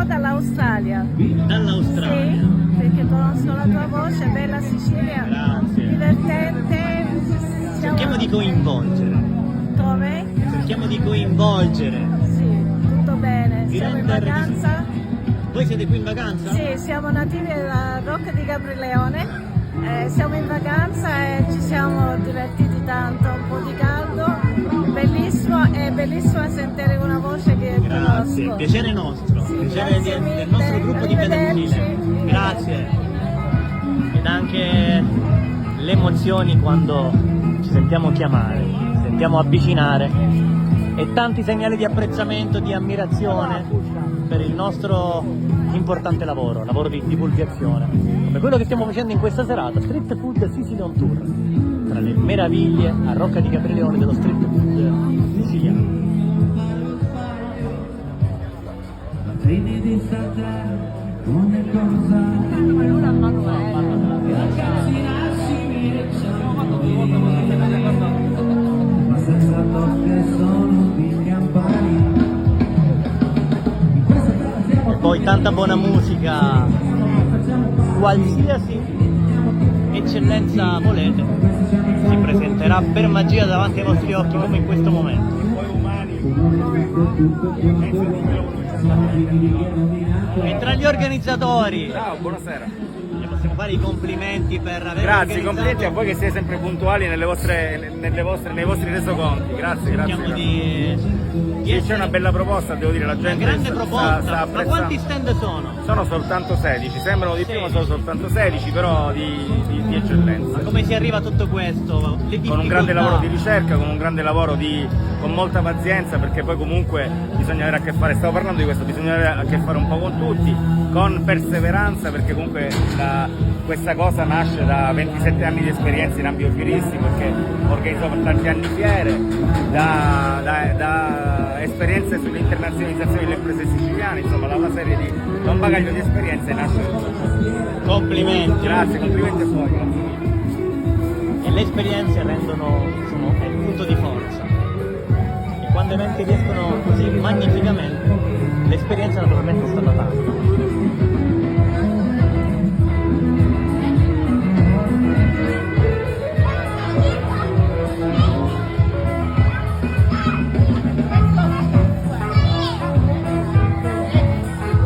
dall'Australia. Dall'Australia? Sì, perché conosco la tua voce, bella Sicilia. Grazie. Divertente. Cerchiamo di coinvolgere. Come? Cerchiamo di coinvolgere. Sì, tutto bene. Di Siamo in rendere- vacanza? Voi siete qui in vacanza? Sì, siamo nativi della Rocca di Caprileone. Siamo in vacanza e ci siamo divertiti tanto, un po' di caldo, bellissimo, è bellissimo sentire una voce che Grazie, conosco. piacere nostro, Sì, piacere grazie del nostro mille, gruppo di Pedagogile. arrivederci. Grazie. Ed anche le emozioni quando ci sentiamo chiamare, ci sentiamo avvicinare e tanti segnali di apprezzamento, di ammirazione per il nostro importante lavoro di divulgazione, come quello che stiamo facendo in questa serata, Street Food Sicily on Tour, tra le meraviglie a Rocca di Caprileone dello street food siciliano. E poi tanta buona musica, qualsiasi eccellenza volete, si presenterà per magia davanti ai vostri occhi come in questo momento. E tra gli organizzatori, Ciao, buonasera. gli possiamo fare i complimenti per aver Grazie, organizzato. complimenti a voi che siete sempre puntuali nei vostri resoconti. Grazie, Cerchiamo grazie. di Sì, c'è essere una bella proposta, devo dire, la una gente grande sta proposta. Ma apprezzando. quanti stand sono? Sono soltanto 16, sembrano di più ma sono soltanto 16, però di eccellenza. Ma come si arriva a tutto questo? Le Con un grande lavoro di ricerca, con un grande lavoro con molta pazienza, perché poi comunque bisogna avere a che fare, stavo parlando di questo, bisogna avere a che fare un po' con tutti, con perseveranza, perché comunque questa cosa nasce da 27 anni di esperienza in ambito fieristico, perché organizzo per tanti anni fiere, da esperienze sull'internazionalizzazione delle imprese siciliane, insomma da una serie di, da un bagaglio di esperienze nasce tutto. Complimenti. Grazie, complimenti a voi, grazie mille. E le esperienze rendono, è il punto di forza. E quando eventi riescono così magnificamente, l'esperienza naturalmente sta da tanto.